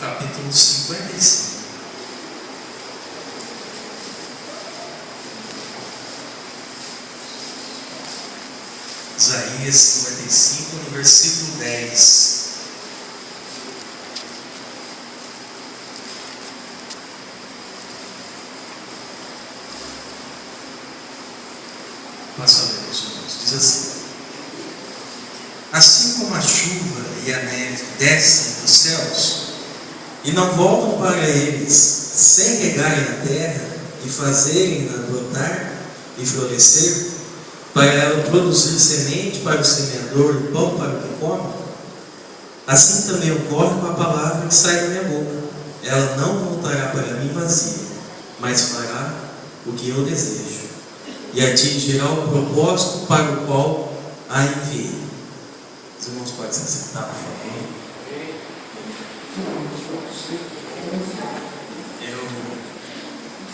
capítulo 55. Isaías 55, no versículo 10. Passa a ler, meus irmãos. Diz assim: assim como a chuva e a neve descem dos céus e não voltam para eles sem regarem a terra e fazerem-na brotar e florescer, para ela produzir semente para o semeador e pão para o que come, assim também ocorre com a palavra que sai da minha boca. Ela não voltará para mim vazia, mas fará o que eu desejo e atingirá o propósito para o qual a enviei. Os irmãos podem se sentar, por favor.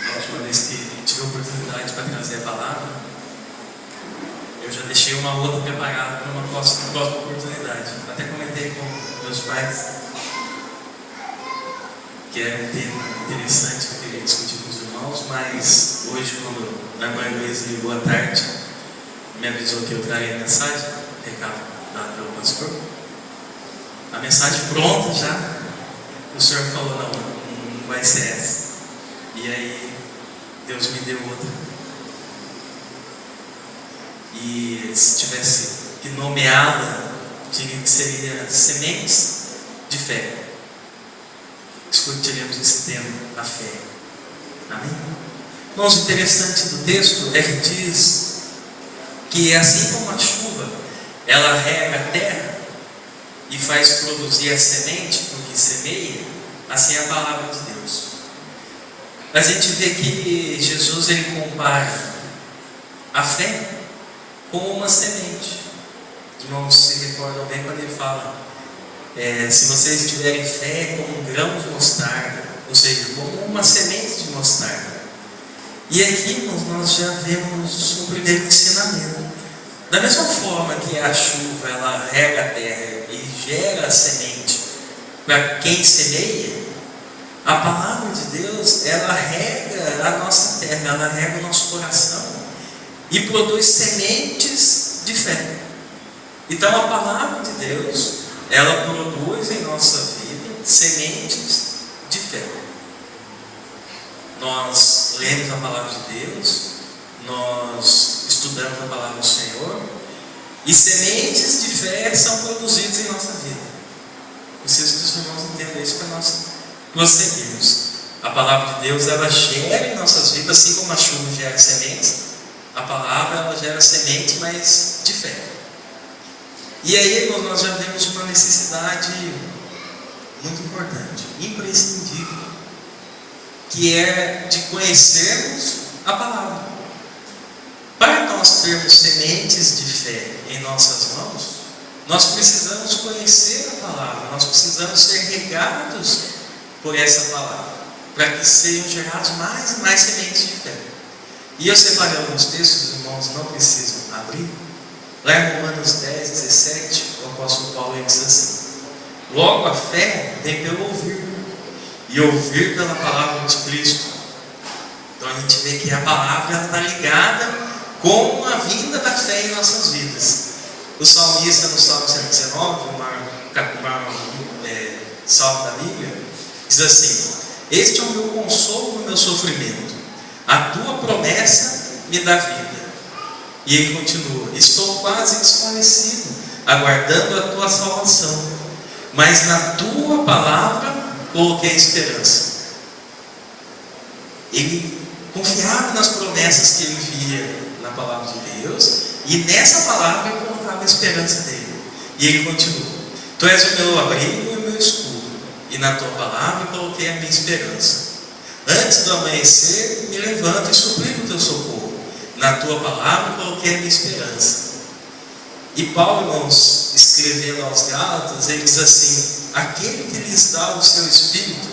A última vez que tive a oportunidade para trazer a palavra, eu já deixei uma outra preparada para uma próxima oportunidade. Até comentei com meus pais que era um tema interessante que eu queria discutir com os irmãos, mas hoje, quando a irmã Luísa ligou à tarde, me avisou que eu traria a mensagem, recado dado pelo pastor, a mensagem pronta já, o senhor falou: não vai ser essa. E aí Deus me deu outra. E se tivesse que nomeá-la, diria que seria sementes de fé. Discutiremos esse tema, a fé. Amém? Irmãos, o interessante do texto é que diz que assim como a chuva, ela rega a terra e faz produzir a semente para o que semeia, assim é a palavra de Deus. A gente vê que Jesus ele compara a fé com uma semente. Os irmãos se recordam bem quando ele fala: se vocês tiverem fé como um grão de mostarda, ou seja, como uma semente de mostarda. E aqui, irmãos, nós já vemos o primeiro ensinamento. Da mesma forma que a chuva ela rega a terra e gera a semente para quem semeia, a palavra de Deus ela rega a nossa terra, ela rega o nosso coração e produz sementes de fé. Então a palavra de Deus ela produz em nossa vida sementes de fé. Nós lemos a palavra de Deus, nós estudamos a palavra do Senhor, e sementes de fé são produzidas em nossa vida. Preciso que os irmãos entendam isso para nós prosseguirmos. A palavra de Deus ela gera em nossas vidas, assim como a chuva gera sementes, a palavra ela gera sementes, mas de fé. E aí, irmãos, nós já vemos uma necessidade muito importante, imprescindível, que é de conhecermos a palavra. Para nós termos sementes de fé em nossas mãos, nós precisamos conhecer a palavra, nós precisamos ser regados por essa palavra, para que sejam gerados mais e mais sementes de fé. E eu separei alguns textos, os irmãos não precisam abrir. Lá em Romanos 10, 17, o apóstolo Paulo diz assim: logo a fé vem pelo ouvir, e ouvir pela palavra de Cristo. Então a gente vê que a palavra está ligada com a vinda da fé em nossas vidas. O salmista, no Salmo 119, salmo da Bíblia, diz assim: este é o meu consolo no meu sofrimento, a tua promessa me dá vida. E ele continua: estou quase desfalecido, aguardando a tua salvação, mas na tua palavra coloquei esperança. Ele confiava nas promessas que ele via na palavra de Deus, e nessa palavra ele colocava a esperança dele. E ele continua: tu és o meu abrigo e o meu escudo, e na tua palavra coloquei a minha esperança. Antes do amanhecer me levanto e suplico o teu socorro, na tua palavra coloquei a minha esperança. E Paulo, irmãos, escrevendo aos Gálatas, ele diz assim: aquele que lhes dá o seu Espírito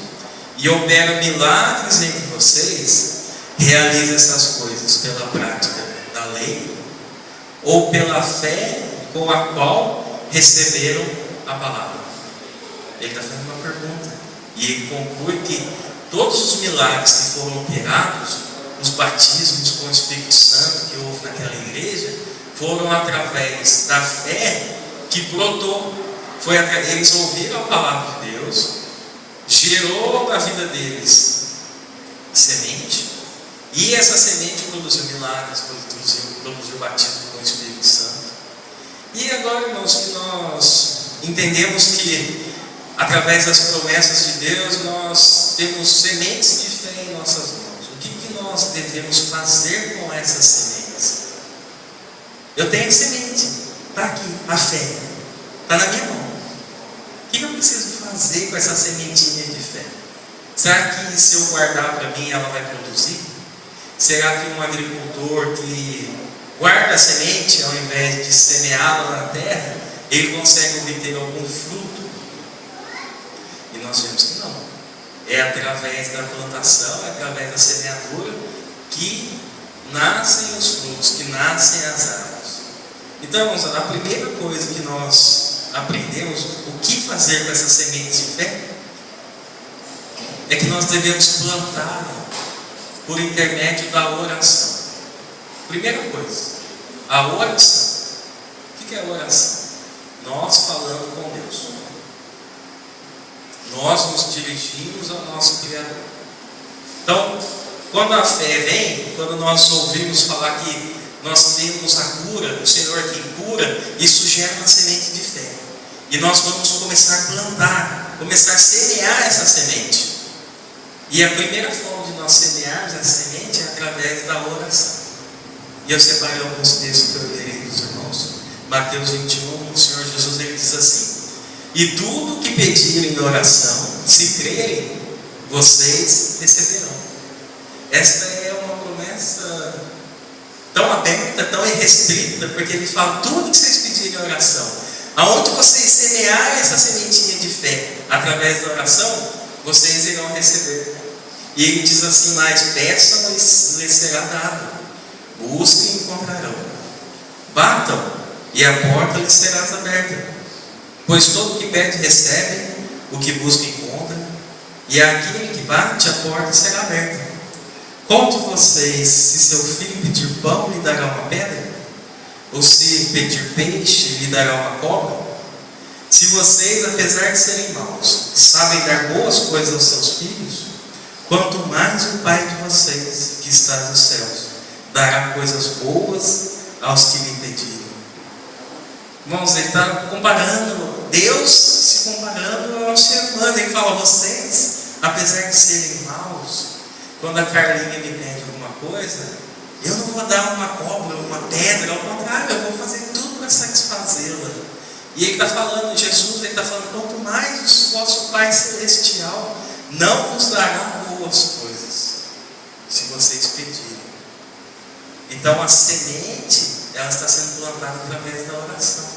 e opera milagres entre vocês, realiza essas coisas pela prática da lei ou pela fé com a qual receberam a palavra. Ele está fazendo uma pergunta: E ele conclui que todos os milagres que foram operados, os batismos com o Espírito Santo que houve naquela igreja, foram através da fé que brotou. Eles ouviram a palavra de Deus, gerou na vida deles semente, e essa semente produziu milagres, produziu batismo com o Espírito Santo. E agora, irmãos, que nós entendemos que através das promessas de Deus nós temos sementes de fé em nossas mãos. O que nós devemos fazer com essas sementes? Eu tenho semente, está aqui, a fé, está na minha mão. O que eu preciso fazer com essa sementinha de fé? Será que se eu guardar para mim ela vai produzir? Será que um agricultor que guarda a semente ao invés de semeá-la na terra, ele consegue obter algum fruto? E nós vemos que não. É através da plantação, é através da semeadura que nascem os frutos, que nascem as árvores. Então, a primeira coisa que nós aprendemos, o que fazer com essa semente de fé, é que nós devemos plantar por intermédio da oração. Primeira coisa, a oração. O que é a oração? Nós falando com Deus. Nós nos dirigimos ao nosso Criador. Então, quando a fé vem, quando nós ouvimos falar que nós temos a cura, o Senhor quem cura, isso gera uma semente de fé. E nós vamos começar a plantar, começar a semear essa semente. E a primeira forma de nós semearmos essa semente é através da oração. E eu separei alguns textos que eu lerei dos irmãos. Mateus 21, o Senhor Jesus ele diz assim: e tudo que pedirem em oração, se crerem, vocês receberão. Esta é uma promessa tão aberta, tão irrestrita, porque ele fala: tudo que vocês pedirem em oração, aonde vocês semearem essa sementinha de fé, através da oração, vocês irão receber. E ele diz assim mais: peçam e lhes será dado, busquem e encontrarão, batam e a porta lhes será aberta. Pois todo que pede recebe, o que busca encontra, e aquele que bate, a porta será aberta. Qual de vocês, se seu filho pedir pão, lhe dará uma pedra? Ou se pedir peixe, lhe dará uma cobra? Se vocês, apesar de serem maus, sabem dar boas coisas aos seus filhos, quanto mais o Pai de vocês, que está nos céus, dará coisas boas aos que lhe pedirem. Irmãos, ele está comparando Deus, se comparando ao ser humano. Ele fala: vocês, apesar de serem maus, quando a Carlinha me pede alguma coisa, eu não vou dar uma cobra, uma pedra, ao contrário, eu vou fazer tudo para satisfazê-la. E ele está falando, Jesus, ele está falando: quanto mais o vosso Pai Celestial não vos dará boas coisas, se vocês pedirem. Então a semente, ela está sendo plantada através da oração.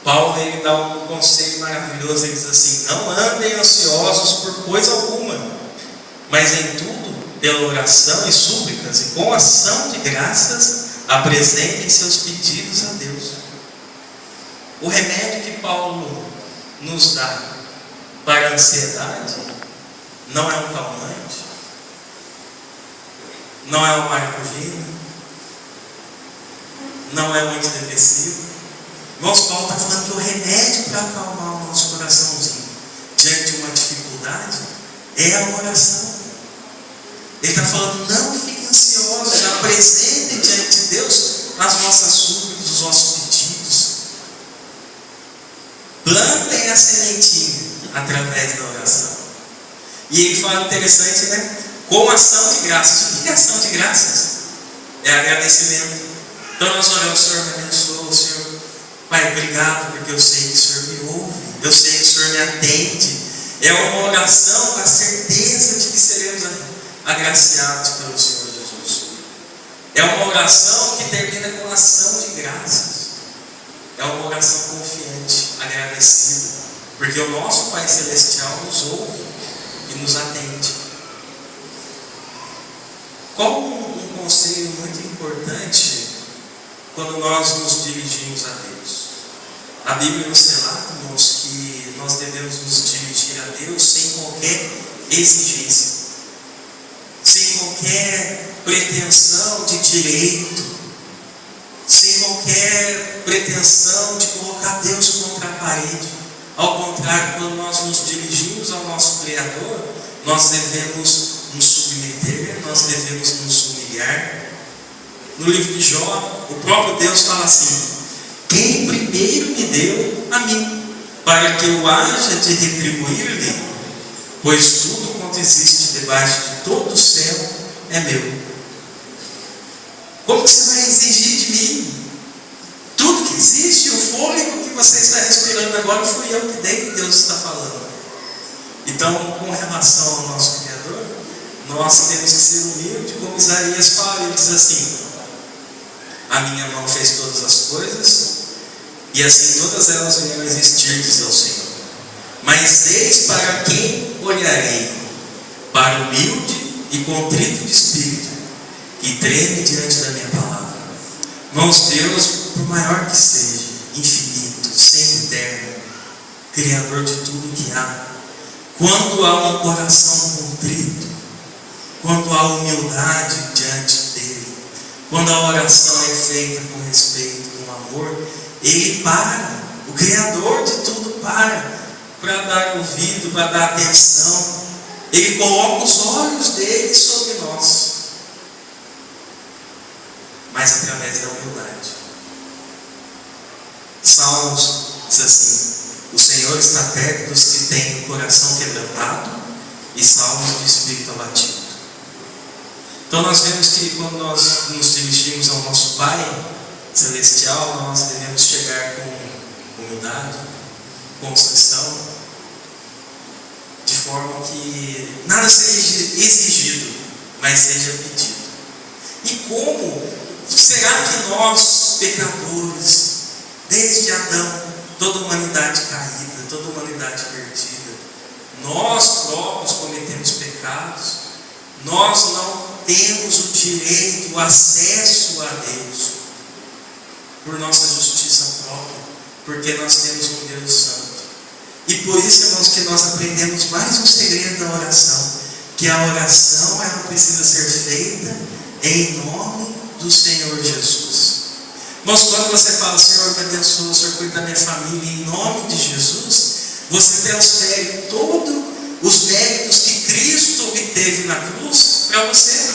Paulo ele dá um conselho maravilhoso, ele diz assim: não andem ansiosos por coisa alguma, mas em tudo, pela oração e súplicas, e com ação de graças, apresentem seus pedidos a Deus. O remédio que Paulo nos dá para a ansiedade não é um calmante, não é uma maracujina, não é um antidepressivo. Irmãos, Paulo está falando que o remédio para acalmar o nosso coraçãozinho diante de uma dificuldade é a oração. Ele está falando: não fiquem ansiosos, apresentem diante de Deus as vossas súplicas, os vossos pedidos. Plantem a sementinha através da oração. E ele fala interessante, né? Com ação de graças. O que é ação de graças? É agradecimento. Então nós oramos: Senhor, me abençoa, Senhor. Pai, obrigado, porque eu sei que o Senhor me ouve, eu sei que o Senhor me atende. É uma oração com a certeza de que seremos agraciados pelo Senhor Jesus. É uma oração que termina com ação de graças. É uma oração confiante, agradecida, porque o nosso Pai Celestial nos ouve e nos atende. Qual um conselho muito importante quando nós nos dirigimos a Deus? A Bíblia nos relata, irmãos, que nós devemos nos dirigir a Deus sem qualquer exigência, sem qualquer pretensão de direito, sem qualquer pretensão de colocar Deus contra a parede. Ao contrário, quando nós nos dirigimos ao nosso Criador, nós devemos nos submeter, nós devemos nos humilhar. No livro de Jó, o próprio Deus fala assim: quem primeiro me deu a mim, para que eu haja de retribuir-lhe, pois tudo quanto existe debaixo de todo o céu é meu. Como que você vai exigir de mim? Tudo que existe, o fôlego que você está respirando agora, fui eu que dei, Deus está falando. Então, com relação ao nosso Criador, nós temos que ser humildes, como Isaías fala. Ele diz assim: a minha mão fez todas as coisas, e assim todas elas vieram a existir, diz ao Senhor. Mas eis para quem olharei: para o humilde e contrito de espírito, que treme diante da minha palavra. Irmãos, Deus, por maior que seja, infinito, sempre eterno, Criador de tudo que há, quando há um coração contrito, quando há humildade diante dele, quando a oração é feita com respeito, com amor, ele para, o Criador de tudo para dar ouvido, para dar atenção. Ele coloca os olhos dele sobre nós, mas através da humildade. Salmos diz assim: o Senhor está perto dos que têm o coração quebrantado e salvos de espírito abatido. Então nós vemos que quando nós nos dirigimos ao nosso Pai Celestial, nós devemos chegar com humildade, com constrição, de forma que nada seja exigido, mas seja pedido. E como será que nós, pecadores, desde Adão, toda a humanidade caída, toda a humanidade perdida, nós próprios cometemos pecados, nós não temos o direito, o acesso a Deus, por nossa justiça própria, porque nós temos um Deus Santo. E por isso, irmãos, que nós aprendemos mais um segredo da oração, que a oração ela precisa ser feita em nome do Senhor Jesus. Irmãos, quando você fala: Senhor, me abençoa, Senhor, cuida da minha família, em nome de Jesus, você transfere todos os méritos que Cristo obteve na cruz para você.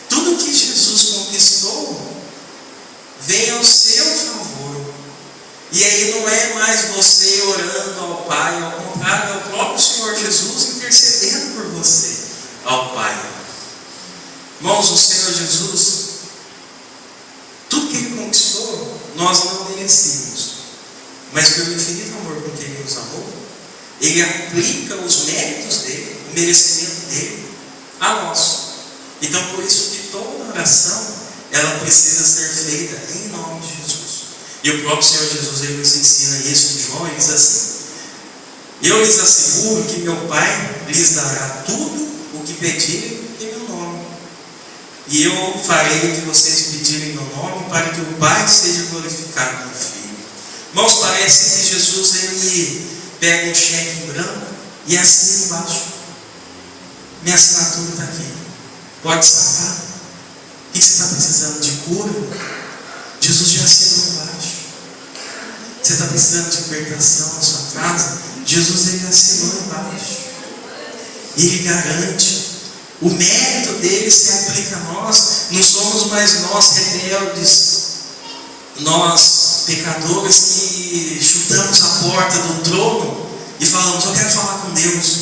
Tudo que Jesus conquistou vem ao seu favor. E aí não é mais você orando ao Pai, ao contrário, é o próprio Senhor Jesus intercedendo por você ao Pai. Irmãos, o Senhor Jesus, tudo que Ele conquistou, nós não merecíamos, mas pelo infinito amor com que Ele nos amou, Ele aplica os méritos dele, o merecimento dele a nós. Então, por isso que toda oração ela precisa ser feita em nome de Jesus. E o próprio Senhor Jesus ele nos ensina isso em João. Ele diz assim: eu lhes asseguro que meu Pai lhes dará tudo o que pedirem em meu nome, e eu farei o que vocês pedirem em meu nome, para que o Pai seja glorificado no Filho. Irmãos, parece que Jesus ele pega um cheque em branco e assina embaixo: minha assinatura está aqui, pode sacar. O que você está precisando de cura? Jesus já assinou embaixo. Você está precisando de libertação na sua casa? Jesus ele assinou embaixo. Ele garante. O mérito dele se aplica a nós. Não somos mais nós rebeldes, nós pecadores que chutamos a porta do trono e falamos: eu quero falar com Deus.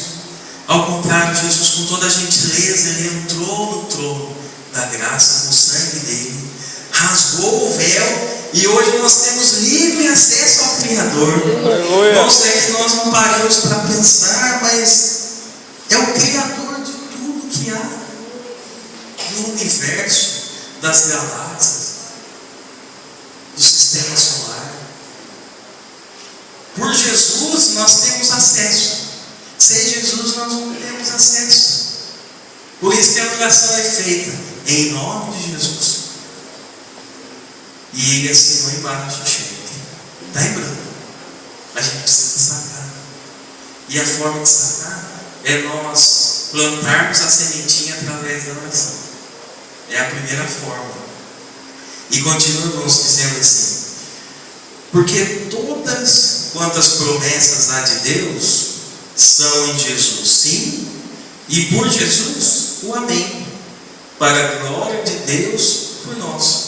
Ao contrário, Jesus, com toda a gentileza, ele entrou no trono da graça com o sangue dele, rasgou o véu, e hoje nós temos livre acesso ao Criador. Irmãos, é que nós não paramos para pensar, mas é o Criador de tudo que há no universo, das galáxias, do sistema solar. Por Jesus nós temos acesso. Sem Jesus nós não temos acesso. Por isso que a oração é feita em nome de Jesus. E ele assinou embaixo o cheque. Está em branco. A gente precisa sacar. E a forma de sanar é nós plantarmos a sementinha através da oração. É a primeira forma. E continuamos dizendo assim: porque todas quantas promessas há de Deus são em Jesus, sim, e por Jesus o amém, para a glória de Deus por nós.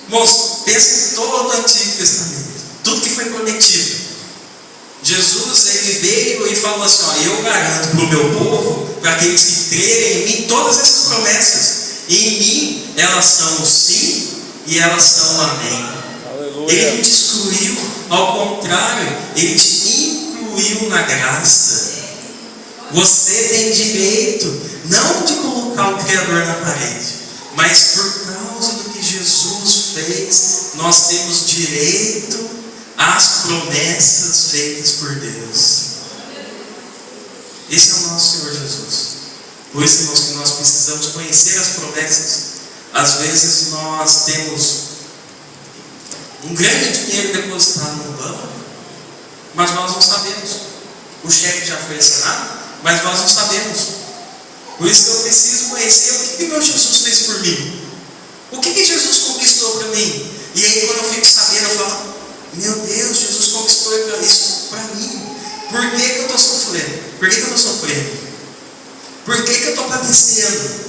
Irmãos, pensa em todo o Antigo Testamento, tudo que foi prometido. Jesus, ele veio e falou assim: ó, eu garanto para o meu povo, para aqueles que crerem em mim, todas essas promessas. E em mim, elas são o sim e elas são o amém. Aleluia. Ele não te excluiu, ao contrário, ele te incluiu na graça. Você tem direito, não de colocar o Criador na parede, mas por causa do que Jesus fez, nós temos direito às promessas feitas por Deus. Esse é o nosso Senhor Jesus. Por isso, irmãos, que nós precisamos conhecer as promessas. Às vezes nós temos um grande dinheiro depositado no banco, mas nós não sabemos. O cheque já foi assinado, mas nós não sabemos. Por isso que eu preciso conhecer o que meu Jesus fez por mim. O que Jesus conquistou para mim? E aí, quando eu fico sabendo, eu falo: meu Deus, Jesus conquistou isso para mim. Por que eu estou sofrendo? Por que eu estou sofrendo? Por que eu estou padecendo?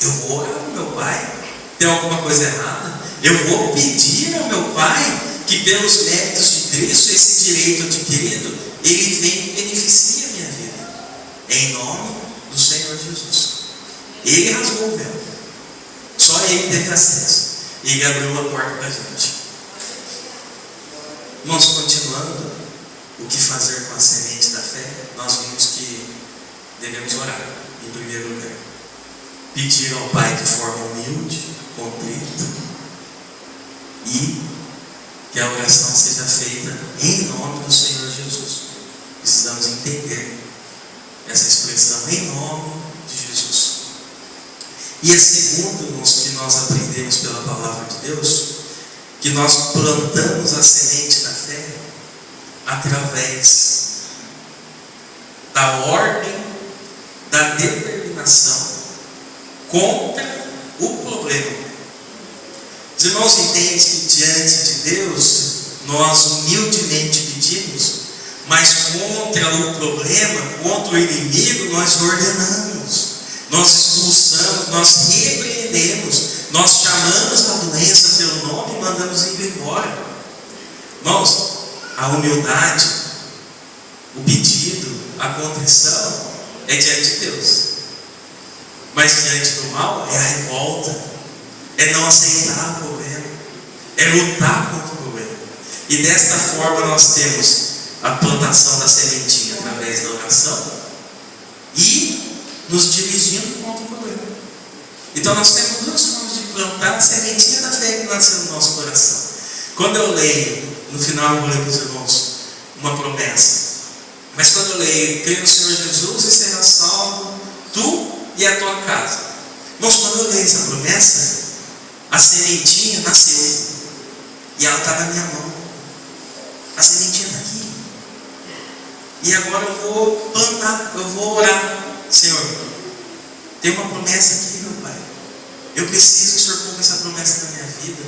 Eu vou orar para o meu Pai? Tem alguma coisa errada? Eu vou pedir ao meu Pai que, pelos méritos de Cristo, esse direito adquirido, Ele vem e beneficie a minha vida. Em nome do Senhor Jesus. Ele rasgou o véu. Só Ele teve acesso. E Ele abriu a porta para a gente. Irmãos, continuando, o que fazer com a semente da fé? Nós vimos que devemos orar, em primeiro lugar. Pedir ao Pai de forma humilde, contrita, e que a oração seja feita em nome do Senhor Jesus. Precisamos entender essa expressão, em nome de Jesus. E a segunda, irmãos, que nós aprendemos pela palavra de Deus, que nós plantamos a semente da fé através da ordem, da determinação contra o problema. Os irmãos entendem que diante de Deus nós humildemente pedimos, mas contra o problema, contra o inimigo, nós ordenamos, nós expulsamos, nós repreendemos, nós chamamos a doença pelo nome e mandamos ir embora. Irmãos, a humildade, o pedido, a contrição é diante de Deus. Mas diante do mal é a revolta, é não aceitar o problema, é lutar contra o problema. E desta forma nós temos a plantação da sementinha através da oração e nos dirigindo contra o problema. Então nós temos duas formas de plantar a sementinha da fé que nasce no nosso coração. Quando eu leio, no final eu vou ler para os irmãos uma promessa, mas quando eu leio: creio no Senhor Jesus e serás salvo, tu e a tua casa. Irmãos, quando eu leio essa promessa, a sementinha nasceu e ela está na minha mão. A sementinha está aqui. E agora eu vou plantar, eu vou orar. Senhor, tem uma promessa aqui, meu Pai. Eu preciso que o Senhor cumpra essa promessa na minha vida.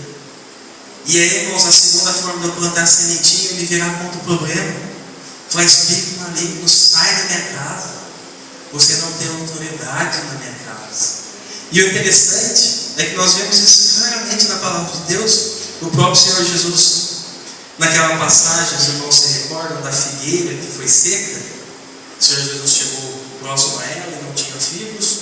E aí, irmãos, a segunda forma de eu plantar a sementinha é me virar contra o problema. Falar: espírito maligno, sai da minha casa. Você não tem autoridade na minha casa. E o interessante é que nós vemos isso claramente na palavra de Deus. O próprio Senhor Jesus, naquela passagem, os irmãos se recordam da figueira que foi seca. O Senhor Jesus chegou próximo a ela e não tinha figos,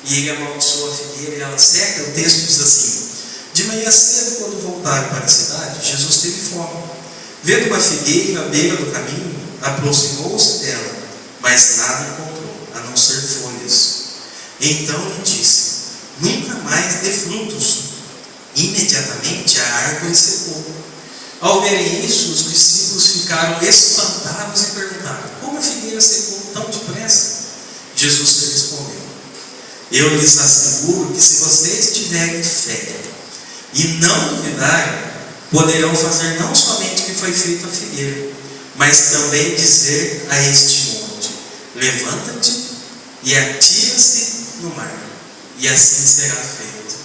e ele amaldiçoou a figueira e ela seca. O texto diz assim: de manhã cedo, quando voltaram para a cidade, Jesus teve fome. Vendo uma figueira à beira do caminho, aproximou-se dela, mas nada encontrou, a não ser folhas. Então lhe disse: nunca mais dê frutos. Imediatamente a árvore secou. Ao verem isso, os discípulos ficaram espantados e perguntaram: como a figueira secou tão depressa? Jesus lhe respondeu: eu lhes asseguro que, se vocês tiverem fé e não duvidarem, poderão fazer não somente o que foi feito à figueira, mas também dizer a este monte: levanta-te e atira-se no mar, e assim será feito.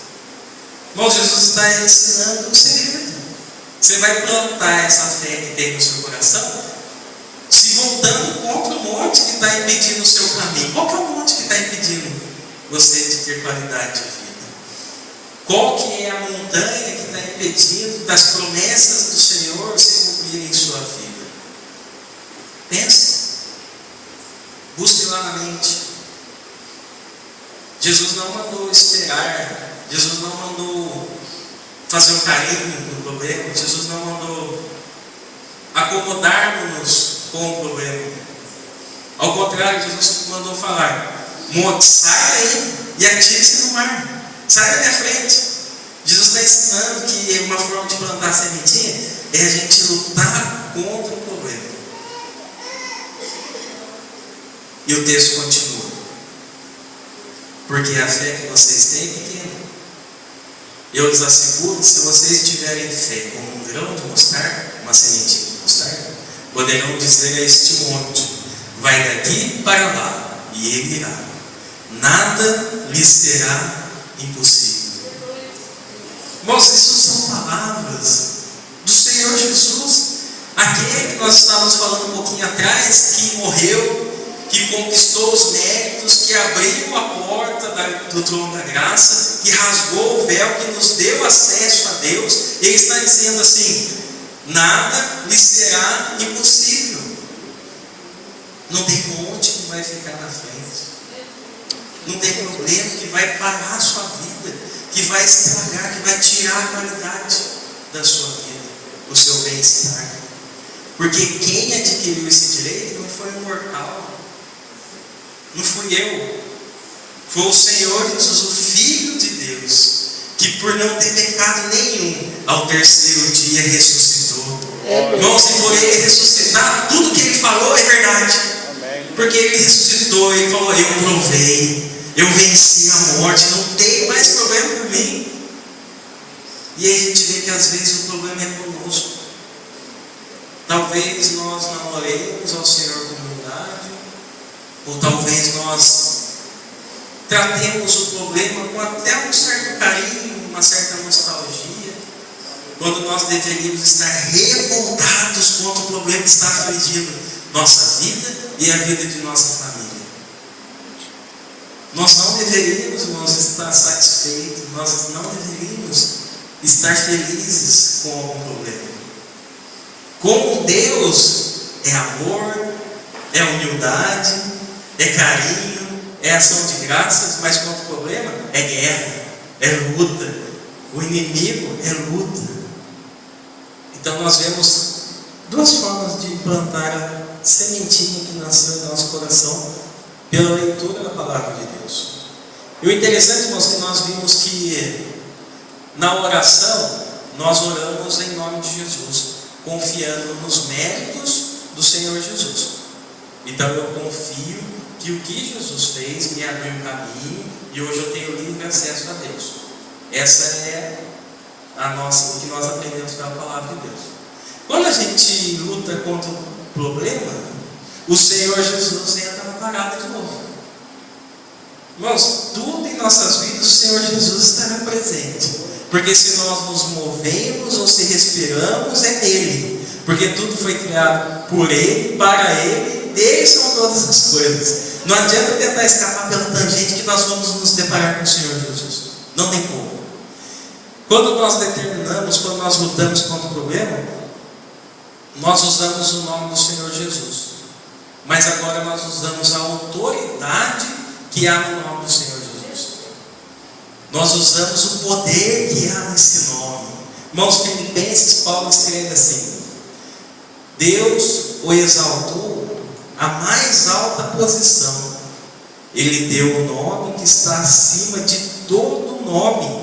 Bom, Jesus está ensinando um segredo. Você vai plantar essa fé que tem no seu coração, se voltando contra o monte que está impedindo o seu caminho. Qual que é o monte que está impedindo você de ter qualidade de vida? Qual que é a montanha que está impedindo das promessas do Senhor se cumprirem em sua vida? Pense. Busque lá na mente. Jesus não mandou esperar. Jesus não mandou fazer um carinho no problema. Jesus não mandou acomodar-nos com o problema. Ao contrário, Jesus mandou falar: monte, sai daí e atire-se no mar. Sai da minha frente. Jesus está ensinando que uma forma de plantar a sementinha é a gente lutar contra o problema. E o texto continua: porque a fé que vocês têm é pequena. Eu lhes asseguro, se vocês tiverem fé como um grão de mostarda, uma sementinha de mostarda, poderão dizer a este monte: vai daqui para lá, e ele irá. Nada lhes será impossível. Irmãos, isso são palavras do Senhor Jesus, aquele que nós estávamos falando um pouquinho atrás, que morreu, que conquistou os méritos, que abriu a porta do trono da graça, que rasgou o véu, que nos deu acesso a Deus. Ele está dizendo assim: nada lhe será impossível. Não tem monte que vai ficar na frente, não tem problema que vai parar a sua vida, que vai estragar, que vai tirar a qualidade da sua vida, o seu bem-estar. Porque quem adquiriu esse direito não foi um mortal, não fui eu, foi o Senhor Jesus, o Filho de Deus, que por não ter pecado nenhum, ao terceiro dia ressuscitou. Irmão, se por ele ressuscitar, tudo que ele falou é verdade. Porque ele ressuscitou, ele falou: eu provei, eu venci a morte, não tem mais problema por mim. E aí a gente vê que às vezes o problema é conosco. Talvez nós não oremos ao Senhor com humildade, ou talvez nós tratemos o problema com até um certo carinho, uma certa nostalgia, quando nós deveríamos estar revoltados contra o problema que está afligindo nossa vida e a vida de nossa família. Nós não deveríamos, irmãos, estar satisfeitos, nós não deveríamos estar felizes com algum problema. Como Deus é amor, é humildade, é carinho, é ação de graças, mas contra o problema é guerra, é luta. O inimigo é luta. Então nós vemos duas formas de plantar a sementinha que nasceu em nosso coração pela leitura da palavra de Deus. E o interessante, irmãos, que nós vimos que na oração nós oramos em nome de Jesus, confiando nos méritos do Senhor Jesus. Então eu confio que o que Jesus fez me abriu um caminho e hoje eu tenho livre acesso a Deus. Essa é o que nós aprendemos da palavra de Deus. Quando a gente luta contra o problema, o Senhor Jesus entra na parada de novo. Irmãos, tudo em nossas vidas o Senhor Jesus estará presente. Porque se nós nos movemos ou se respiramos, é nele. Porque tudo foi criado por Ele, para Ele, dele são todas as coisas. Não adianta tentar escapar pela tangente que nós vamos nos deparar com o Senhor Jesus. Não tem como. Quando nós determinamos, quando nós lutamos contra o problema, nós usamos o nome do Senhor Jesus. Mas agora nós usamos a autoridade que há no nome do Senhor Jesus. Nós usamos o poder que há nesse nome. Irmãos, Filipenses, Paulo escreve assim: Deus o exaltou à mais alta posição. Ele deu o nome que está acima de todo nome,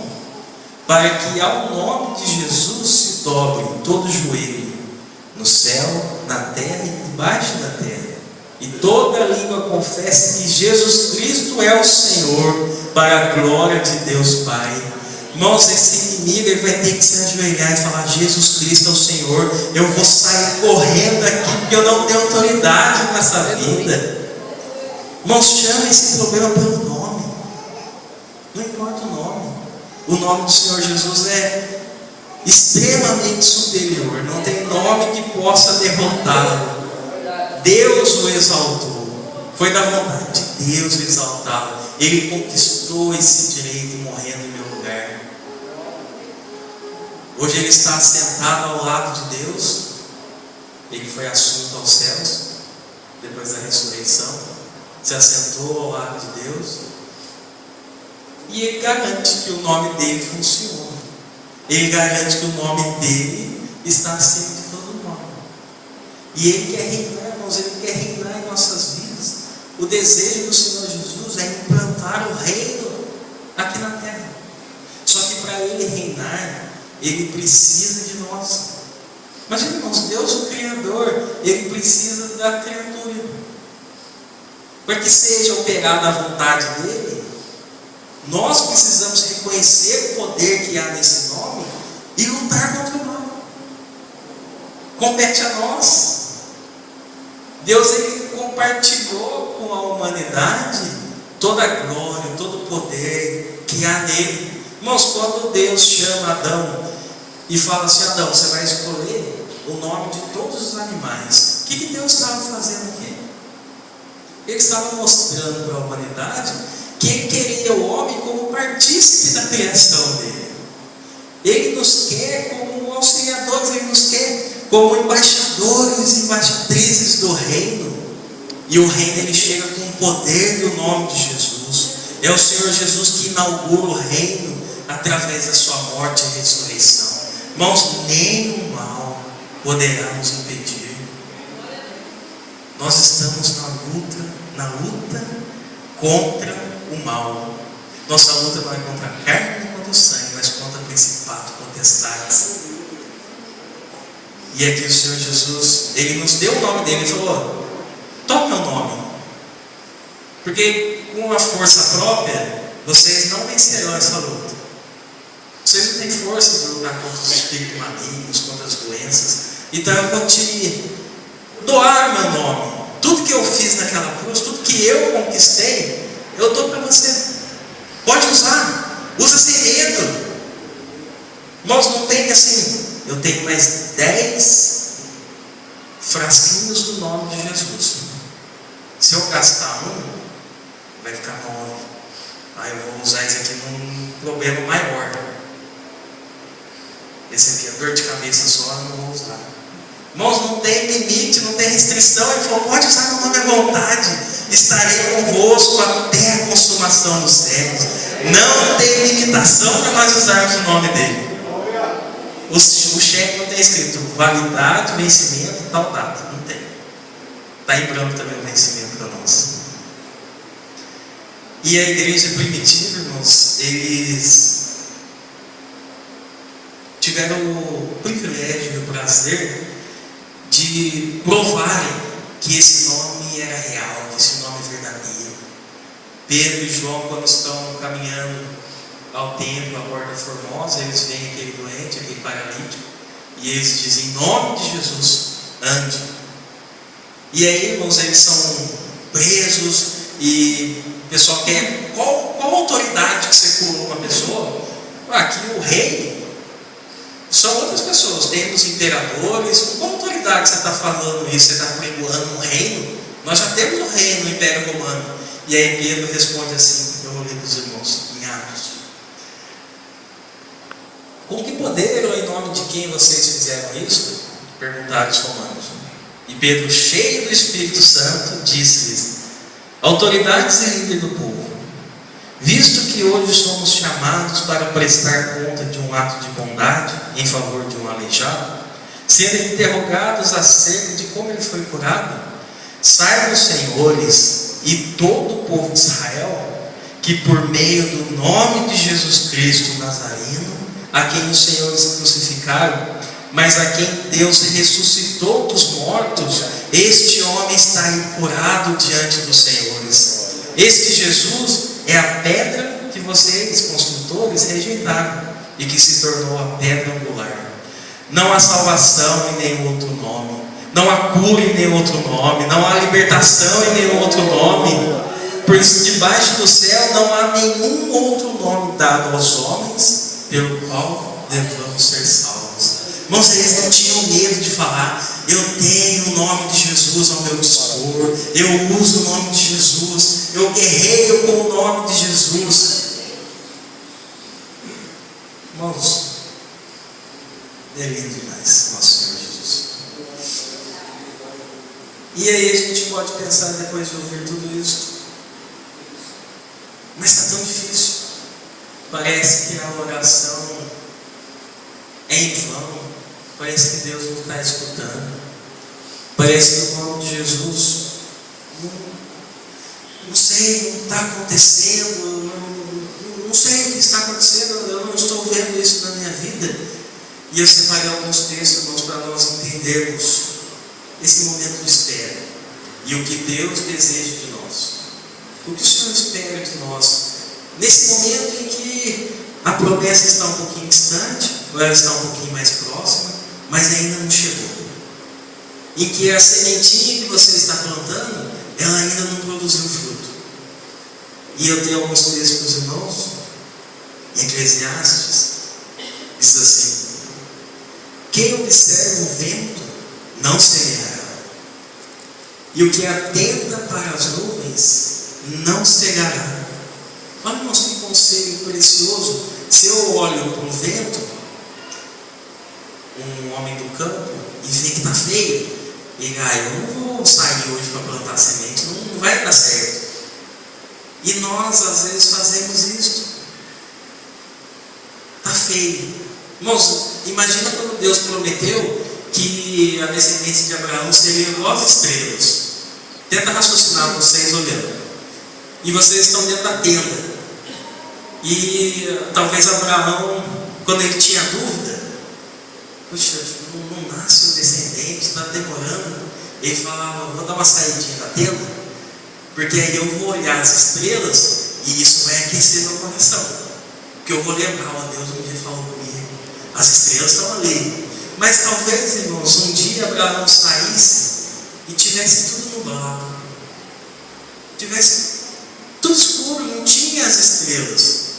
para que ao nome de Jesus se dobre todo joelho, no céu, na terra e debaixo da terra, e toda língua confesse que Jesus Cristo é o Senhor, para a glória de Deus Pai. Irmãos, esse inimigo ele vai ter que se ajoelhar e falar: Jesus Cristo é o Senhor. Eu vou sair correndo aqui porque eu não tenho autoridade nessa vida. Irmãos, chama esse problema pelo nome. Não importa o nome. O nome do Senhor Jesus é extremamente superior. Não tem nome que possa derrotá-lo. Deus o exaltou. Foi da vontade de Deus o exaltá-lo. Ele conquistou esse direito morrendo em meu lugar. Hoje ele está sentado ao lado de Deus. Ele foi assunto aos céus depois da ressurreição. Se assentou ao lado de Deus. E ele garante que o nome dele funciona. Ele garante que o nome dele está acima de todo nome. E ele quer reinar, irmãos, ele quer reinar em nossas vidas. O desejo do Senhor Jesus é implantar o reino aqui na terra. Só que para ele reinar, ele precisa de nós. Imagina, irmãos, Deus, o Criador, ele precisa da criatura. Para que seja operada a vontade dele, nós precisamos reconhecer o poder que há nesse nome e lutar contra o mal. Compete a nós. Deus, ele compartilhou com a humanidade toda a glória, todo o poder que há nele. Irmãos, quando Deus chama Adão e fala assim: Adão, você vai escolher o nome de todos os animais. O que Deus estava fazendo aqui? Ele estava mostrando para a humanidade que ele queria o homem como partícipe da criação dele. Ele nos quer como auxiliadores, ele nos quer como embaixadores e embaixatrizes do reino. E o reino ele chega com o poder do nome de Jesus. É o Senhor Jesus que inaugura o reino através da sua morte e ressurreição. Irmãos, nem o mal poderá nos impedir. Nós estamos na luta contra o mal. Nossa luta não é contra a carne nem contra o sangue, mas contra principados, potestades. E aqui o Senhor Jesus, ele nos deu o nome dele, ele falou: tome meu nome, porque com a força própria vocês não vencerão essa luta. Vocês não têm força de lutar contra os espíritos malignos, contra as doenças. Então eu vou te doar meu nome. Tudo que eu fiz naquela cruz, tudo que eu conquistei, eu dou para você. Pode usar, usa sem medo. Nós não tem assim: eu tenho mais 10 frasquinhos do nome de Jesus. Se eu gastar um, vai ficar 9. Aí eu vou usar esse aqui num problema maior. Esse aqui é dor de cabeça só, eu não vou usar. Irmãos, não tem limite, não tem restrição. Ele falou: pode usar meu nome à vontade. Estarei convosco até a consumação dos séculos. Não tem limitação para nós usarmos o nome dele. O cheque não tem escrito validade, vencimento, tal data. Não tem. Está em branco também o vencimento para nós. E a igreja primitiva, irmãos, eles tiveram o privilégio e o prazer de provarem que esse nome era real, que esse nome é verdadeiro. Pedro e João, quando estão caminhando ao templo, à porta formosa, eles veem aquele doente, aquele paralítico, e eles dizem: em nome de Jesus, ande. E aí, irmãos, eles são presos, e o pessoal quer: qual autoridade que você curou uma pessoa? Aqui o rei. São outras pessoas, tem os imperadores. Com qual autoridade você está falando isso? Você está pregoando um reino? Nós já temos um reino, o Império Romano. E aí Pedro responde assim: eu vou ler para os irmãos em Atos: com que poder ou em nome de quem vocês fizeram isso? Perguntaram os romanos. E Pedro, cheio do Espírito Santo, disse-lhes: autoridades e líder do povo, visto que hoje somos chamados para prestar conta de um ato de bondade em favor de um aleijado, sendo interrogados acerca de como ele foi curado, saibam os senhores e todo o povo de Israel que por meio do nome de Jesus Cristo Nazareno, a quem os senhores crucificaram, mas a quem Deus ressuscitou dos mortos, este homem está aí curado diante dos senhores. Este Jesus é a pedra que que vocês, construtores, rejeitaram e que se tornou a pedra angular. Não há salvação em nenhum outro nome, não há cura em nenhum outro nome, não há libertação em nenhum outro nome, pois debaixo do céu não há nenhum outro nome dado aos homens pelo qual devamos ser salvos. Irmãos, eles não tinham medo de falar: eu tenho o nome de Jesus ao meu dispor, eu uso o nome de Jesus, eu guerreio com o nome de Jesus. Irmãos, é lindo demais nosso Senhor Jesus. E aí a gente pode pensar, depois de ouvir tudo isso, mas está tão difícil. Parece que a oração é em vão. Parece que Deus não está escutando. Parece que o nome de Jesus não sei, não está acontecendo. Não sei o que está acontecendo. Eu não estou vendo isso na minha vida. E eu separei alguns textos, irmãos, para nós entendermos esse momento de espera e o que Deus deseja de nós. O que o Senhor espera de nós nesse momento em que a promessa está um pouquinho distante, ou ela está um pouquinho mais próxima, mas ainda não chegou. Em que a sementinha que você está plantando, ela ainda não produziu fruto. E eu tenho alguns textos para os irmãos. Eclesiastes diz assim: quem observa o vento não semeará, e o que atenta para as nuvens não cegará. Olha, irmãos, que conselho precioso. Se eu olho para o vento, um homem do campo, e vê que está feio, e eu não vou sair hoje para plantar semente, não vai dar certo. E nós às vezes fazemos isso. Está feio. Irmãos, imagina quando Deus prometeu que a descendência de Abraão seria igual às estrelas. Tenta raciocinar vocês olhando. E vocês estão dentro da tenda. E talvez Abraão, quando ele tinha dúvida, puxa, não nasce um descendente, está demorando. Ele falava: vou dar uma saidinha da tenda, porque aí eu vou olhar as estrelas e isso vai aquecer meu coração. Porque eu vou lembrar: ó, Deus um dia falou comigo, as estrelas estão ali. Mas talvez, irmãos, um dia Abraão saísse e tivesse tudo nublado, tivesse tudo escuro, não tinha as estrelas.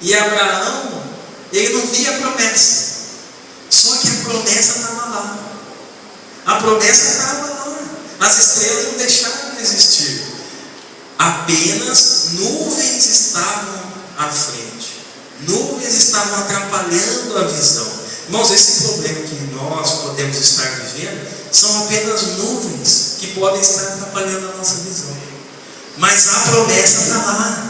E Abraão, ele não via a promessa. Só que a promessa estava lá. A promessa estava lá. As estrelas não deixaram de existir. Apenas nuvens estavam à frente. Nuvens estavam atrapalhando a visão. Irmãos, esse problema que nós podemos estar vivendo são apenas nuvens que podem estar atrapalhando a nossa visão. Mas a promessa está lá.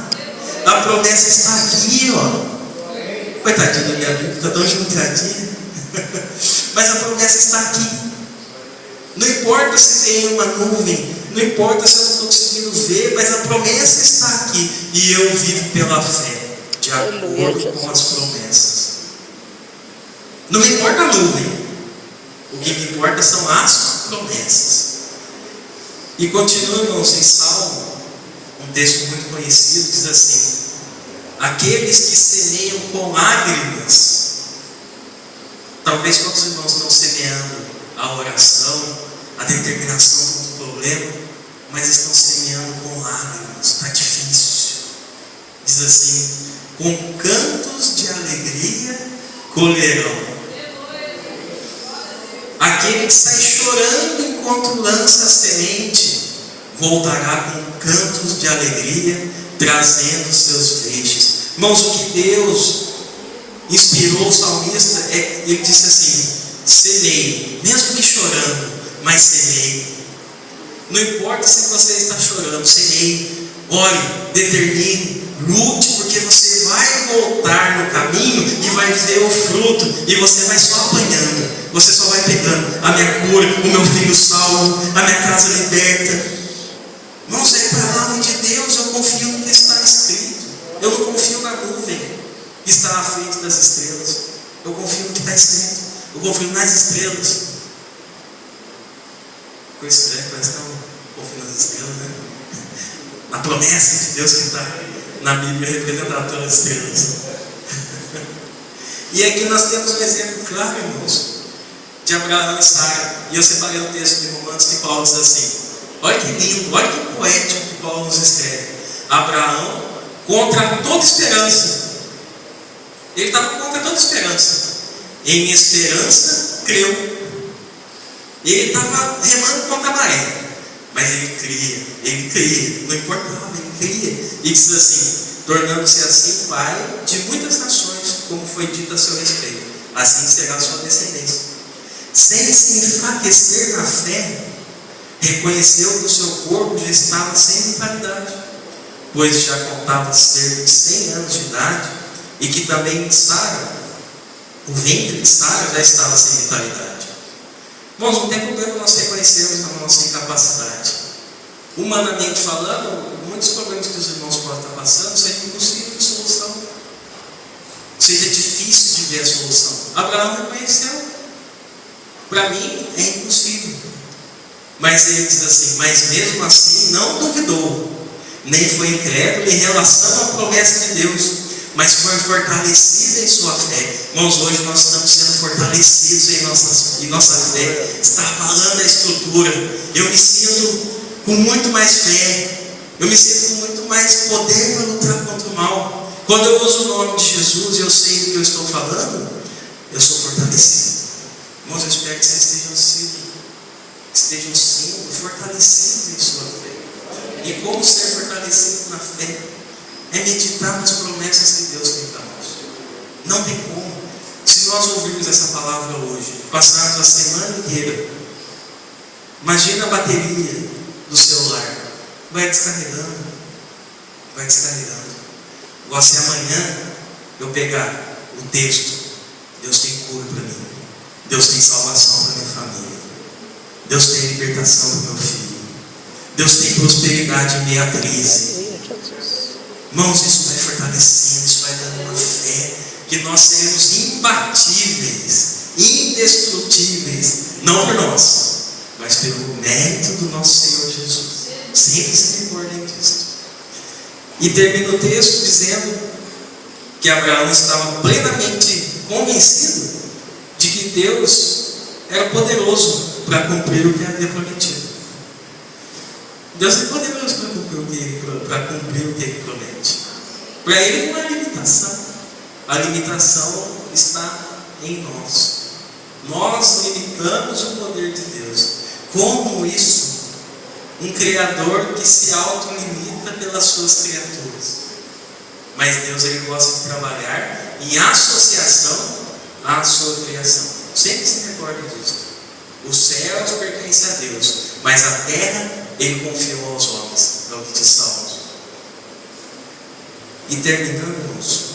A promessa está aqui, ó. Coitadinha da minha vida, está tão juntadinha. Mas a promessa está aqui. Não importa se tem uma nuvem, não importa se eu não estou conseguindo ver, mas a promessa está aqui. E eu vivo pela fé, de acordo com as promessas. Não me importa a nuvem, o que me importa são as promessas. E continua, irmãos, em Salmo, um texto muito conhecido, diz assim: aqueles que semeiam com lágrimas. Talvez quantos irmãos estão semeando a oração, a determinação do problema, mas estão semeando com lágrimas, está difícil. Diz assim: com cantos de alegria colherão. Aquele que sai chorando enquanto lança a semente, voltará com cantos de alegria, trazendo seus feixes. Irmãos, o que Deus inspirou o salmista, ele disse assim: semeie, mesmo que chorando, mas semeie. Não importa se você está chorando, semeie, ore, determine, lute, porque você vai voltar no caminho e vai ver o fruto, e você vai só apanhando, você só vai pegando a minha cura, o meu filho salvo, a minha casa liberta. Irmãos, é para a palavra de Deus. Eu confio no que está escrito. Eu não confio na nuvem que está à frente das estrelas. Eu confio no que está escrito. Eu confio nas estrelas. Ficou estranho, parece que eu confio nas estrelas, né? Na promessa de Deus que está. na Bíblia representado pelas estrelas. E aqui nós temos um exemplo claro, irmãos, de Abraão e Sara. E eu separei um texto de Romanos que Paulo diz assim: olha que lindo, olha que poético que Paulo nos escreve. Abraão, contra toda esperança, ele estava contra toda esperança, em esperança creu. Ele estava remando contra a maré, mas ele cria, não importava, ele cria. E diz assim: tornando-se assim pai de muitas nações, como foi dito a seu respeito, assim será a sua descendência. Sem se enfraquecer na fé, reconheceu que o seu corpo já estava sem vitalidade, pois já contava cerca de 100 anos de idade, e que também Sara, o ventre de Sara já estava sem vitalidade. Irmãos, não tem problema nós reconhecermos a nossa incapacidade. Humanamente falando, muitos problemas que os irmãos podem estar passando são impossíveis de solução. Seja difícil de ver a solução. Abraão reconheceu. Para mim é impossível. Mas ele diz assim: mas mesmo assim não duvidou, nem foi incrédulo em relação à promessa de Deus, mas foi fortalecido em sua fé. Irmãos, hoje nós estamos sendo fortalecidos em nossa fé. Está abalando a estrutura. Eu me sinto com muito mais fé. Eu me sinto com muito mais poder para lutar contra o mal. Quando eu uso o nome de Jesus e eu sei do que eu estou falando, eu sou fortalecido. Irmãos, eu espero que vocês estejam sendo fortalecidos em sua fé. E como ser fortalecido na fé? É meditar nas promessas que Deus tem para nós. Não tem como. Se nós ouvirmos essa palavra hoje, passarmos a semana inteira, imagina a bateria do celular, vai descarregando. Igual se amanhã eu pegar o texto: Deus tem cura para mim, Deus tem salvação para minha família, Deus tem libertação para meu filho, Deus tem prosperidade em meia crise. Irmãos, isso vai fortalecendo, isso vai dando uma fé que nós seremos imbatíveis, indestrutíveis, não por nós, mas pelo mérito do nosso Senhor Jesus. Sempre se recordem disso. E termina o texto dizendo que Abraão estava plenamente convencido de que Deus era poderoso para cumprir o que havia prometido. Deus é poderoso para cumprir o que Ele promete. Para Ele não há limitação. A limitação está em nós. Nós limitamos o poder de Deus. Como isso? Um Criador que se autolimita pelas suas criaturas. Mas Deus, Ele gosta de trabalhar em associação à sua criação. Sempre se recorde disso. Os céus pertencem a Deus, mas a terra Ele confiou aos homens. É o que diz Salmos. E terminamos,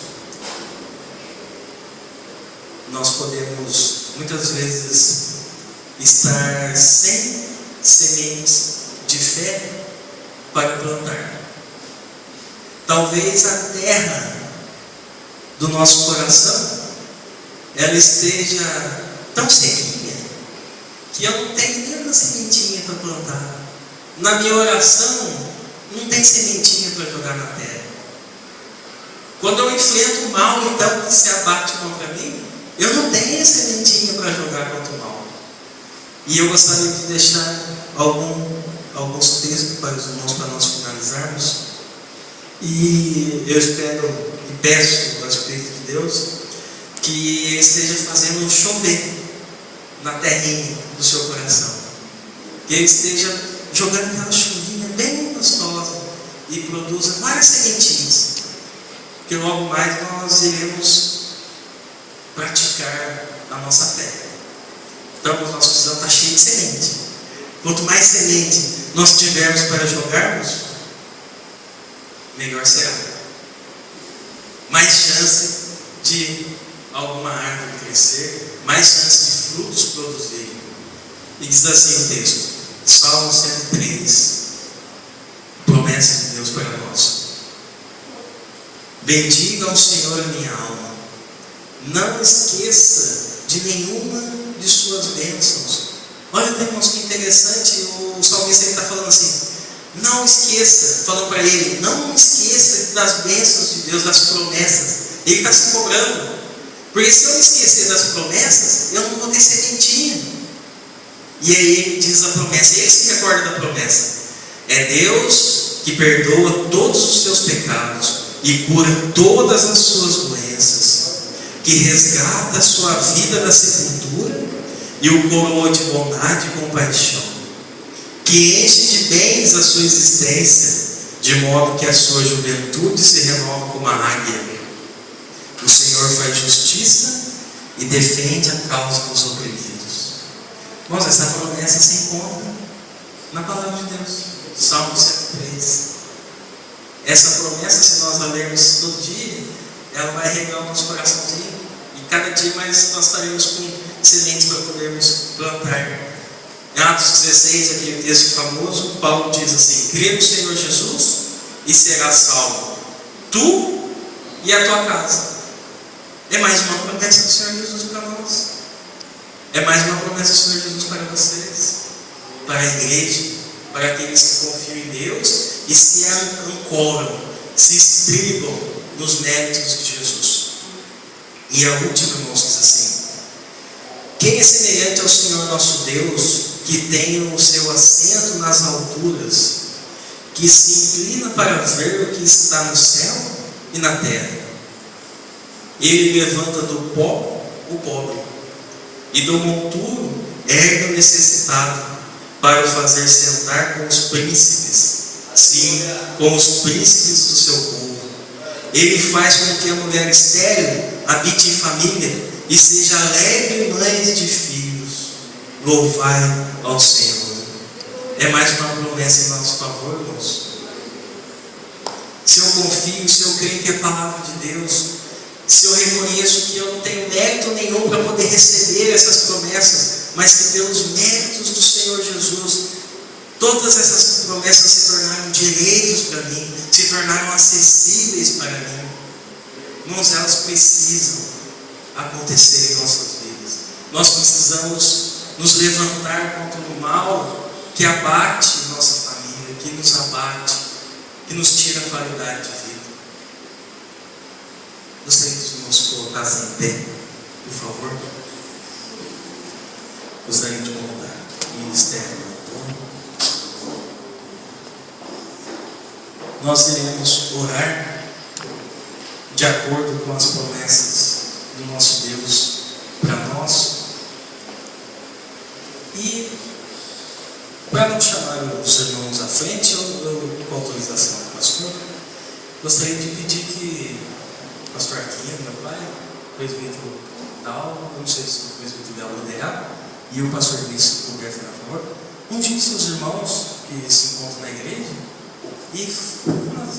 nós podemos muitas vezes estar sem sementes de fé para plantar. Talvez a terra do nosso coração ela esteja tão sequinha que eu não tenho nenhuma sementinha para plantar. Na minha oração não tem sementinha para jogar na terra. Quando eu enfrento o mal, então, que se abate contra mim, eu não tenho sementinha para jogar contra o mal. E eu gostaria de deixar alguns textos para os irmãos, para nós finalizarmos. E eu espero e peço ao Espírito de Deus que Ele esteja fazendo chover na terrinha do seu coração. Que Ele esteja jogando aquela chuvinha bem gostosa e produza várias sementinhas. Que logo mais nós iremos praticar a nossa fé. Então o nosso coração está cheio de semente. Quanto mais semente nós tivermos para jogarmos, melhor será. Mais chance de alguma árvore crescer, mais chance de frutos produzirem. E diz assim o texto, Salmo 103, promessa de Deus para nós. Bendiga ao Senhor a minha alma, não esqueça de nenhuma de suas bênçãos. Olha, irmãos, que interessante, o salmista está falando assim: Não esqueça, falou para ele, não esqueça das bênçãos de Deus, das promessas. Ele está se cobrando. Porque se eu me esquecer das promessas, eu não vou ter sementinha. E aí ele diz a promessa, ele se recorda da promessa. É Deus que perdoa todos os seus pecados e cura todas as suas doenças, que resgata a sua vida da sepultura e o coroa de bondade e compaixão, que enche de bens a sua existência, de modo que a sua juventude se renova como a águia. O Senhor faz justiça e defende a causa dos oprimidos. Irmãos, essa promessa se encontra na palavra de Deus. Salmo 103. Essa promessa, se nós a lermos todo dia, ela vai regar o nosso coraçãozinho. E cada dia mais nós estaremos com sementes para podermos plantar. Em Atos 16, aquele texto famoso, Paulo diz assim: crê no Senhor Jesus e serás salvo, tu e a tua casa. É mais uma promessa do Senhor Jesus para nós. É mais uma promessa do Senhor Jesus para vocês, para a igreja, para aqueles que confiam em Deus e se ancoram, se estribam nos méritos de Jesus. E a última, irmãos, diz assim: quem é semelhante ao Senhor nosso Deus, que tem o seu assento nas alturas, que se inclina para ver o que está no céu e na terra? Ele levanta do pó o pobre, e do monturo ergue o necessitado, para o fazer sentar com os príncipes, sim, com os príncipes do seu povo. Ele faz com que a mulher estéril habite em família e seja alegre mãe de filhos. Louvai ao Senhor. É mais uma promessa em nosso favor, irmãos. Se eu confio, se eu creio que é a palavra de Deus, se eu reconheço que eu não tenho mérito nenhum para poder receber essas promessas, mas que pelos méritos do Senhor Jesus, todas essas promessas se tornaram direitos para mim, se tornaram acessíveis para mim. Irmãos, elas precisam acontecer em nossas vidas. Nós precisamos nos levantar contra o mal que abate nossa família, que nos abate, que nos tira a qualidade de vida. Gostaria que os irmãos colocassem em pé, por favor. Gostaria de convidar o ministério. Nós iremos orar de acordo com as promessas do nosso Deus para nós. E para não chamar os irmãos à frente, eu com autorização do pastor, gostaria de pedir que o pastor Arquinho, meu pai, o presbítero Dal, não sei se o presbítero Dal liderar, e o pastor Cristo puder ficar a favor, ungir seus irmãos que se encontram na igreja e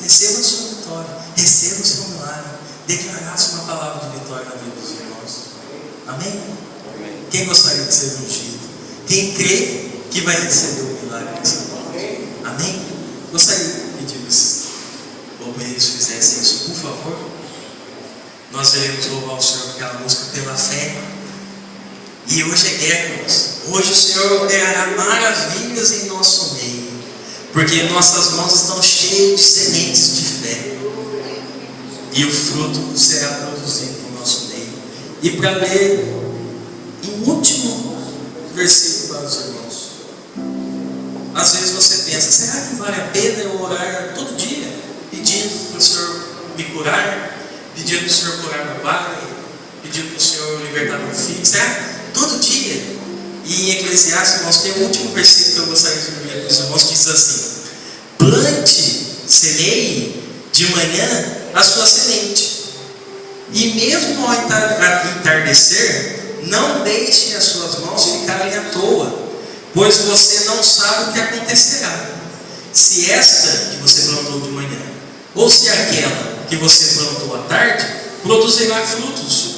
receba a sua vitória, receba o seu milagre, declarasse uma palavra de vitória na vida dos irmãos. Amém? Amém. Quem gostaria de ser ungido? Quem crê que vai receber o milagre dessa palavra? Amém? Gostaria de pedir que os obreiros fizessem isso, por favor. Nós veremos louvar o Senhor com aquela música Pela Fé. E hoje é guerra, irmãos. Hoje o Senhor operará maravilhas em nosso meio, porque nossas mãos estão cheias de sementes de fé, e o fruto será produzido no nosso meio. E para ler um último versículo para os irmãos, às vezes você pensa: será que vale a pena eu orar todo dia, pedindo para o Senhor me curar, pedindo para o Senhor curar meu pai, pedindo para o Senhor libertar meu filho? Será? Todo dia. E em Eclesiastes, irmãos, tem o último versículo que eu gostaria de ler para os irmãos, que diz assim: plante, semeie de manhã a sua semente, e mesmo ao entardecer, não deixe as suas mãos ficarem à toa, pois você não sabe o que acontecerá, se esta que você plantou de manhã, ou se aquela que você plantou à tarde, produzirá frutos,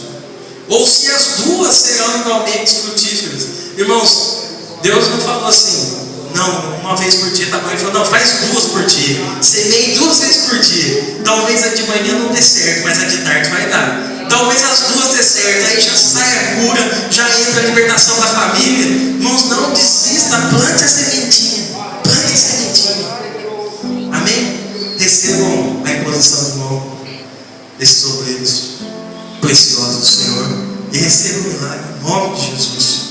ou se as duas serão igualmente frutíferas. Irmãos, Deus não falou assim: não, uma vez por dia tá bom. Ele falou: não, faz duas por dia, semeie 2 vezes por dia. Talvez a de manhã não dê certo, mas a de tarde vai dar. Talvez as duas dê certo, aí já sai a cura, já entra a libertação da família. Irmãos, não desista, plante a sementinha, plante a sementinha. desses obreiros preciosos do Senhor e receba o milagre em nome de Jesus.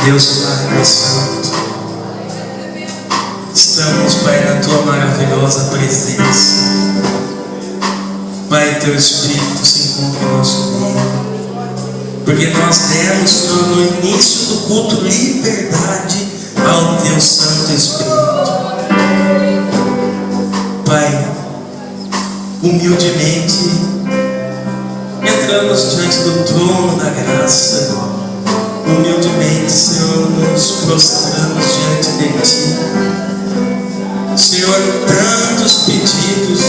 Deus Pai Santo, estamos, Pai, na Tua maravilhosa presença. Pai, Teu Espírito se encontra em nosso meio, porque nós demos, Senhor, no início do culto, liberdade ao Teu Santo Espírito. Pai, humildemente entramos diante do trono da graça. Humildemente, Senhor, nos prostramos diante de Ti. Senhor, tantos pedidos,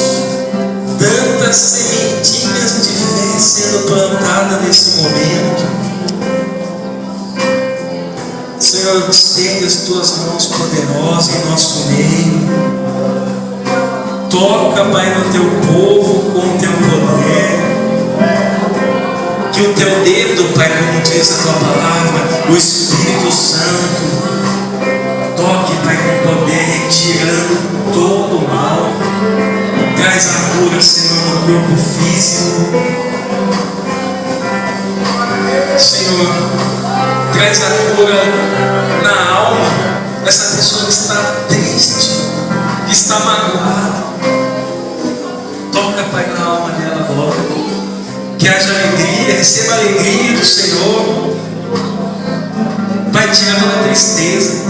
tantas sementinhas de fé sendo plantadas nesse momento. Senhor, estende as Tuas mãos poderosas em nosso meio. Toca, Pai, no Teu povo com o Teu poder. Que o Teu dedo, Pai, como diz a Tua palavra, o Espírito Santo, toque, Pai, com poder, retirando todo o mal. Traz a cura, Senhor, no corpo físico. Senhor, traz a cura na alma dessa pessoa que está triste, que está magoada. Toca, Pai, na alma dela agora. Que haja alegria, receba a alegria do Senhor. Pai, tira toda a tristeza.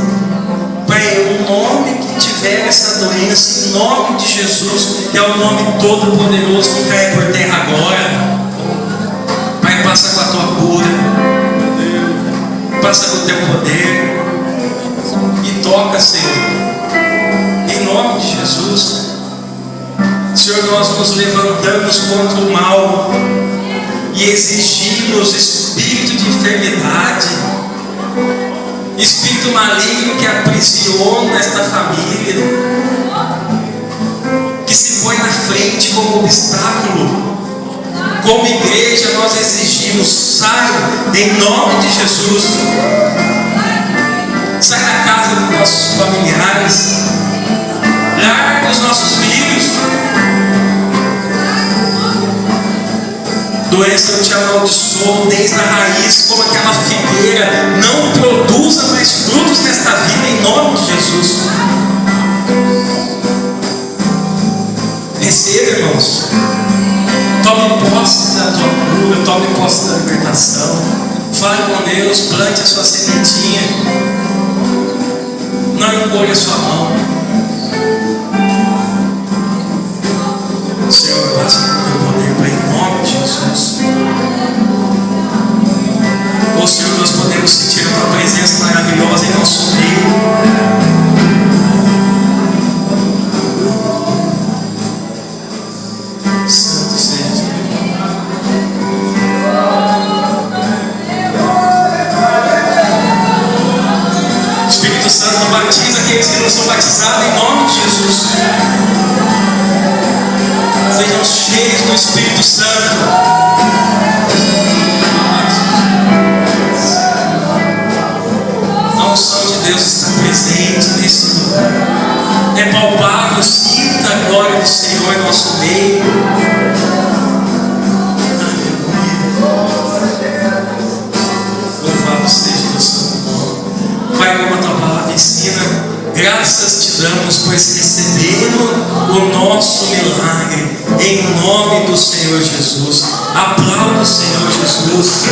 Pai, o nome que tiver essa doença, em nome de Jesus, que é o nome todo poderoso que cai por terra agora. Pai, passa com a Tua cura, passa com o Teu poder e toca, Senhor, em nome de Jesus. Senhor, nós nos levantamos contra o mal e exigimos espírito de enfermidade, espírito maligno que aprisiona esta família, que se põe na frente como obstáculo. Como igreja nós exigimos: sai em nome de Jesus, sai da casa dos nossos familiares, larga os nossos filhos. Doença, eu te amaldiçoo desde a raiz, como aquela figueira, não produza mais frutos nesta vida, em nome de Jesus. Receba, irmãos. Tome posse da tua cura, tome posse da libertação. Fale com Deus, plante a sua sementinha. Não encolha a sua mão. Senhor, passa o teu poder, Pai, em nome de Jesus. Ô Senhor, nós podemos sentir a tua presença maravilhosa em nosso meio. Santo seja. Espírito Santo, batiza aqueles que não são batizados em nome de Jesus. Sejam cheios do Espírito Santo. A unção de Deus está presente nesse lugar. É palpável, sinta a glória do Senhor em nosso meio. Aleluia. Louvado seja o Santo nome. Pai, como a tua palavra ensina, graças te damos, pois recebemos o nosso milagre em nome do Senhor Jesus. Aplauda o Senhor Jesus.